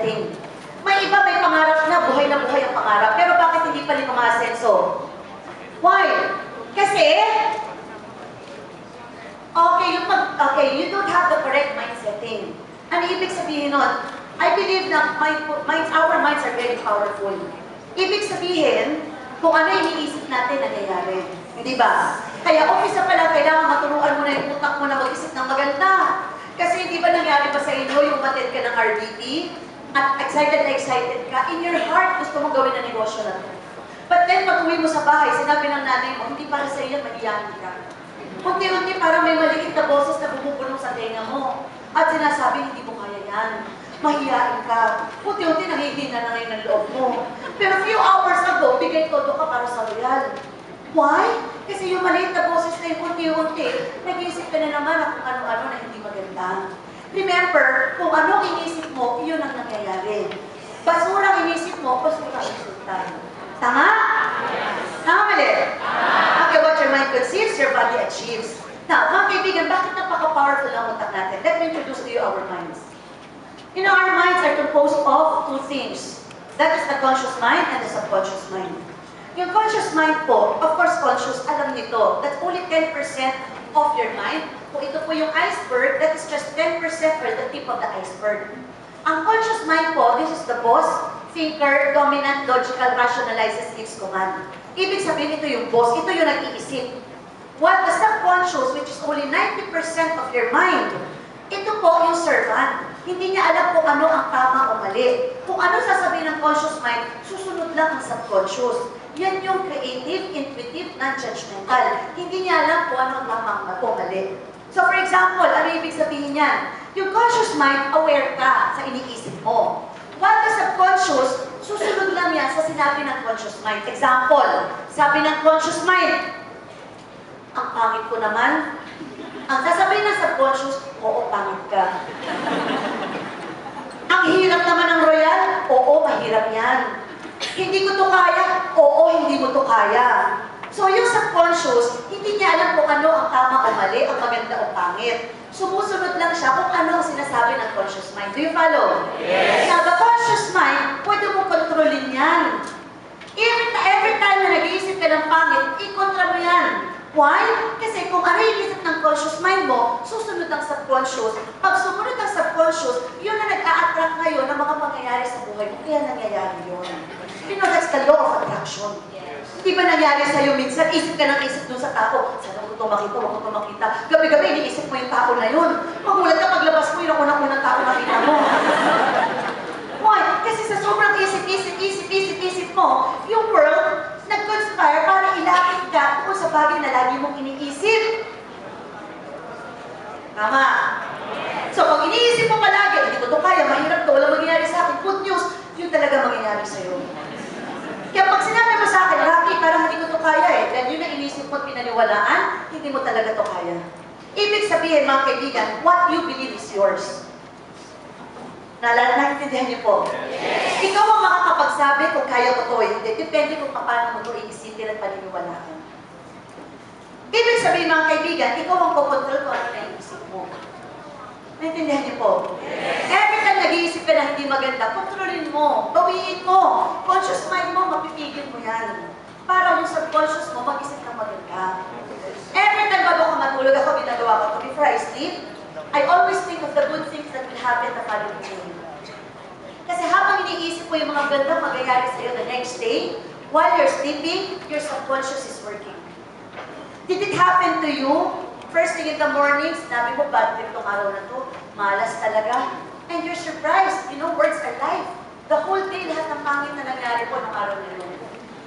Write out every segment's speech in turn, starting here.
setting. May iba may pangarap na buhay ang pangarap, pero bakit hindi pa rin umaasenso? Why? Kasi, you don't have the correct mind setting. Ano ibig sabihin nun? I believe na our minds are very powerful. Ibig sabihin, kung ano iniisip natin, nangyayari. Hindi ba? Kaya umpisa pa lang, kailangan maturuan mo na yung utak mo na mag-isip ng maganda. Kasi hindi ba nangyari pa sa inyo yung umattend ka ng RBT at excited ka, in your heart gusto mong gawin na negosyo na to. But then pag uwi mo sa bahay, sinabi ng nanay mo, hindi para sa iyo, mag-iyakin ka. Unti-unti parang may maliit na boses na bumubulong sa tenga mo. At sinasabi, hindi mo kaya yan. Mahiyain ka. Unti-unti nangihina na ngayon ng loob mo. Pero few hours ago, bigay todo ka para sa royal. Why? Kasi yung maliit na boses na yung unti-unti, nag-iisip ka na naman kung ano-ano na hindi maganda. Remember, kung anong inisip mo, iyon ang nangyayari. Basurang inisip mo, basurang resulta. Tama? Tama mali? Okay, what your mind conceives, your body achieves. Now, mga kaibigan, bakit napaka-powerful ang utak natin? Let me introduce to you our minds. You know, our minds are composed of two things. That is the conscious mind and the subconscious mind. Yung conscious mind po, of course conscious, alam nito, that's only 10% of your mind. Kung ito po yung iceberg, that is just 10% or the tip of the iceberg. Ang conscious mind po, this is the boss, thinker, dominant, logical, rationalizes, gives command. Ibig sabihin, ito yung boss, ito yung nag-iisip. While the subconscious, which is only 90% of your mind, ito po yung servant. Hindi niya alam kung ano ang tama o mali. Kung ano sasabihin ng conscious mind, susunod lang ang subconscious. Yan yung creative, intuitive, non-judgmental. Hindi niya alam kung ano ang tama o mali. So for example, ano ibig sabihin yan? Yung conscious mind, aware ka sa iniisip mo. While the subconscious, susunod lang yan sa sinabi ng conscious mind. Example, sabi ng conscious mind, ang pangit ko naman. Ang sasabihin ng subconscious, oo, pangit ka. Ang hirap naman ng royal, oo, mahirap yan. Hindi ko to kaya, oo, hindi mo to kaya. So yung subconscious, hindi niya alam kung ano ang tama o mali, ang maganda o pangit. Sumusunod lang siya kung ano ang sinasabi ng conscious mind. Do you follow? Yes. Now, the conscious mind, pwede mo kontrolin yan. Every time na nag-iisip ka ng pangit, i-kontra mo yan. Why? Kasi kung ano yung isip ng conscious mind mo, susunod ang subconscious. Pag sumunod ang subconscious, yun na nag-a-attract ngayon ng mga pangyayari sa buhay mo. Kaya nangyayari yun. You know, that's the law of attraction. Di ba nangyari sa'yo minsan, isip ka ng isip dun sa tao, sana ko ito makita, wag ko ito makita. Gabi-gabi, iniisip mo yung tao na yun. Magulat ka, paglabas mo, yun ang unang-unang tao nakita mo. Why? Kasi sa sobrang isip mo, yung world nag-conspire para ilapit ka kung sa bagay na lagi mong iniisip. Tama? So, pag iniisip mo palagi, hindi ko ito kaya, mahirap ito, wala mangyayari sa akin, good news, yun talaga mangyayari sa'yo. Kaya pag sinabi mo sa akin, Rocky, parang hindi ko ito kaya dahil yun ang inisip mo at pinaniwalaan, hindi mo talaga ito kaya. Ibig sabihin, mga kaibigan, what you believe is yours. Naintindihan niyo po? Yes. Ikaw ang makakapagsabi kung kaya mo ito hindi. Depende kung paano mo ito iisipin at paniniwalaan. Ibig sabihin, mga kaibigan, ikaw ang kukontrol kung ano na iisip mo. Naintindihan niyo po? Yes. Every time nag-iisip ka na hindi maganda, kontrolin mo, bawiin mo. Conscious mind mo, mapipigil mo yan. Para yung subconscious mo, mag-isip ng maganda. Every time bago ka matulog, ako ginagawa ko ito. Before I sleep, I always think of the good things that will happen the following day. Kasi habang iniisip mo yung mga ganda magyayari sa'yo the next day, while you're sleeping, your subconscious is working. Did it happen to you? First thing in the morning, sinabi mo, bad trip tong araw na to, malas talaga. And you're surprised, you know, words are life. The whole day, lahat ng pangit na nangyari po ng araw na yun.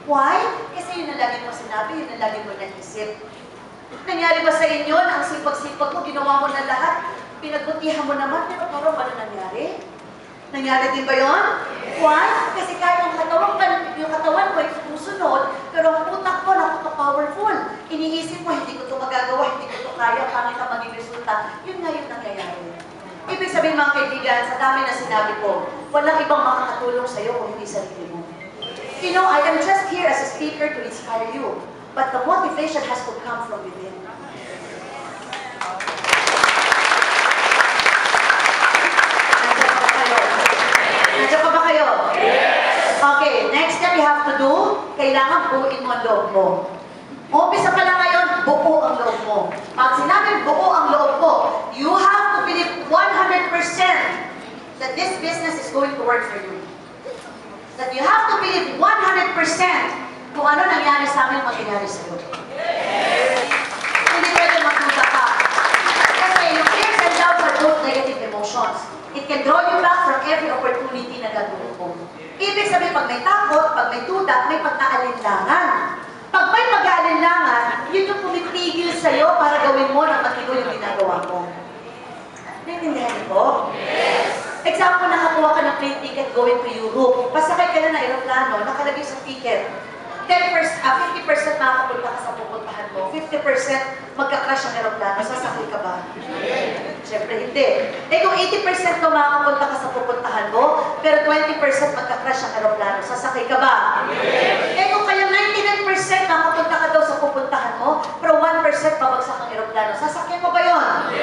Why? Kasi yun ang lagi mo sinabi, yun ang lagi mo naisip. Nangyari ba sa inyo na ang sipag-sipag mo, ginawa mo na lahat, pinagbutihan mo naman, pero parang wala nangyari? Nangyari din ba yun? Why? Kasi kahit yung katawan mo ay sumusunod, pero ang utak mo napaka-powerful. Iniisip mo, hindi ko ito magagawa, hindi ko ito kaya, pangit ang maging resulta. Yun nga yung nangyayari. Ibig sabihin, mga kaibigan, sa dami na sinabi ko, walang ibang makakatulong sa'yo kung hindi sarili mo. You know, I am just here as a speaker to inspire you. But the motivation has to come from within. Nandiyan kailangan buuin mo ang loob mo. Umpisa pa lang ngayon, buo ang loob mo. Pag sinabing buo ang loob mo, you have to believe 100% that this business is going to work for you. That you have to believe 100% kung ano nangyari sa amin, mangyayari sa iyo. Hindi pwede magduda ka. Kasi yung fears and doubts are both negative emotions. It can draw you back from every opportunity na gagawin mo. Ibig sabihin, pag may takot, pag may duda, may pagkaalinlangan. Pag may pag-aalinlangan, yun yung pumipigil sa'yo para gawin mo na matino yung ginagawa mo. Naintindihan po? Yes! Example, nakakuha ka ng plane ticket going to Europe. Pasakay ka na ng aeroplano, nakalagay sa ticket. 50% makakapunta ka sa pupuntahan mo. 50% magka-crash ang aeroplano. Sasakay ka ba? Siyempre hindi. Eh kung 80% na makakapunta ka sa pupuntahan mo, pero 20% magka-crash ang aeroplano. Sasakay ka ba? Eh kung kaya 99% makapunta ka daw sa pupuntahan mo, pero 1% pabagsak ang aeroplano. Sasakyan mo ba yun?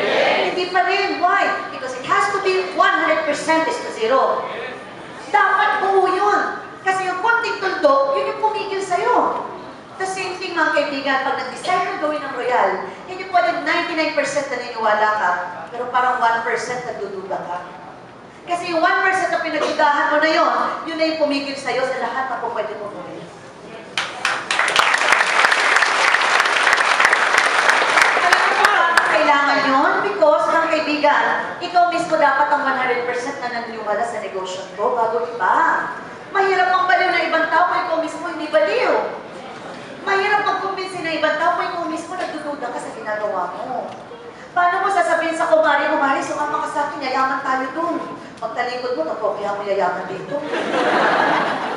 Hindi pa rin. Why? Because it has to be 100% is to zero. Dapat buo yun. Kasi yung konting tuldok, yun yung pumigil sa'yo. The same thing mga kaibigan, pag nag-decide ka gawin ng royal, hindi pwedeng 99% naniniwala ka, pero parang 1% nagdududa ka. Kasi yung 1% na pinagdudahan mo na yun na yung pumigil sa'yo sa lahat na pwede mo gawin. Alam mo ba, kailangan yun? Because, mga kaibigan, ikaw mismo dapat ang 100% na naniniwala sa negosyo ko bago iba. Mahirap magbaliw na ibang tao kung ikaw mismo hindi baliw. Mahirap magkumbinsi na ibang tao kung ikaw mismo nagdududa ka sa ginagawa mo. Paano mo sasabihin sa kumari mo, Mari, sumama ka sa akin, yayaman tayo dun. Pagtalikod mo, kaya mo yayaman dito.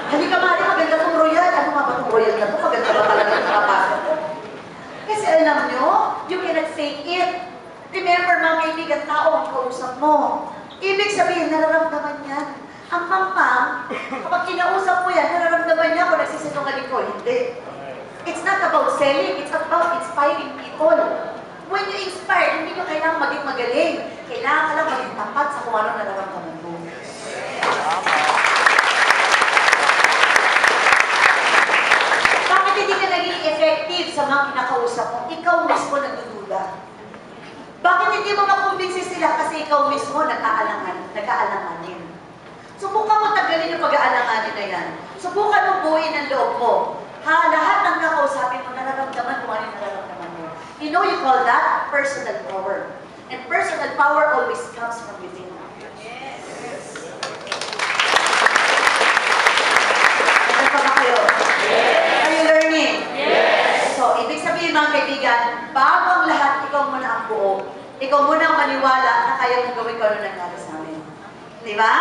Halika, Mari, maganda tong royal. Ano nga ba tong royal na to? Maganda ba talaga ang nakapasok ko? Kasi alam nyo, you cannot fake it. Remember, mga kaibigan, tao ang kausap mo. Ibig sabihin, nararamdaman yan. Ang pampang, kapag kinausap mo yan, nararamdaman niya kung nagsisinungaling ko. Hindi. It's not about selling, it's about inspiring people. When you inspire, hindi nyo kailangan maging magaling. Kailangan ka lang maging tapat sa kung ano nararamdaman mo. Bakit hindi ka naging effective sa mga kinakausap mo? Ikaw mismo nagdududa. Bakit hindi mo makumbinsi sila? Kasi ikaw mismo nag-aalanganin. Subukan mo tagalin yung pag-aalanganin na yan. Subukan mo buuin ang loob mo. Lahat ng nakausapin mo, nararamdaman kung ano yung nararamdaman mo. You know, you call that personal power. And personal power always comes from within. Ano pa ba kayo? Are you learning? So, ibig sabihin mga kaibigan, bago ang lahat, ikaw muna ang buo. Ikaw muna ang maniwala na kaya mong gawin ko ano nangyari sa amin. Diba?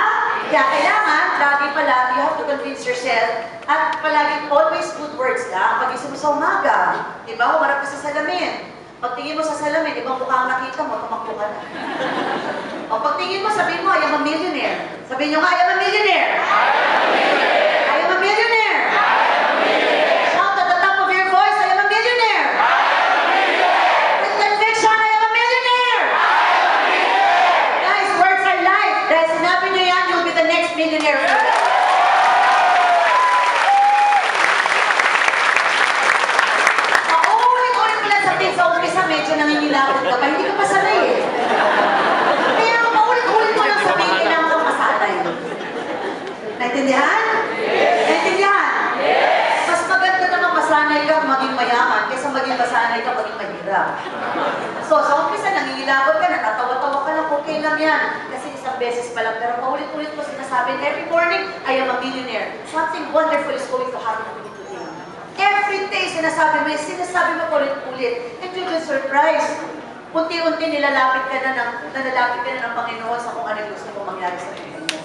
Kaya kailangan, lagi pala, you have to convince yourself at palagi always good words lang. Pag-isip mo sa umaga, diba? Humarap ka sa salamin. Pagtingin mo sa salamin, ibang mukha ang nakita mo, tumakbo ka na. O pagtingin mo, sabihin mo, I am a millionaire. Sabihin nyo nga, I am a millionaire. I am a millionaire. Shout at the top of your voice, I am a millionaire. With conviction, I am a millionaire. Guys, words are life. Dahil sinabi nyo yan, you'll be the next millionaire. Paulit-ulit ko lang sa umpisa, medyo nanginilapot ka pa. Hindi ka pa sanay eh. Kaya paulit-ulit mo lang sabihin, kailangan kang masanay. Naintindihan? Naintindihan? Mas maganda naman masanay ka maging mayaman kaysa maging masanay ka maging mahirap. So, sa umpisa, nangingilabot ka, natatawa-tawa ka lang, okay lang yan. Kasi isang beses pa lang, pero paulit-ulit mo sinasabi, every morning, I am a millionaire. Something wonderful is going to happen to me today. Every day, sinasabi mo ulit-ulit, and you'll be surprised. Unti-unti nilalapit ka na ng Panginoon sa kung ano yung gusto mo mangyari sa buhay mo.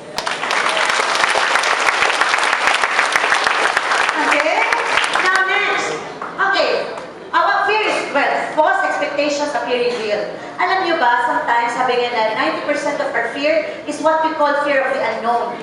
Okay? Now next. Okay. Our fear is, well, false expectations appearing real. Alam niyo ba, sometimes sabi nga na 90% of our fear is what we call fear of the unknown.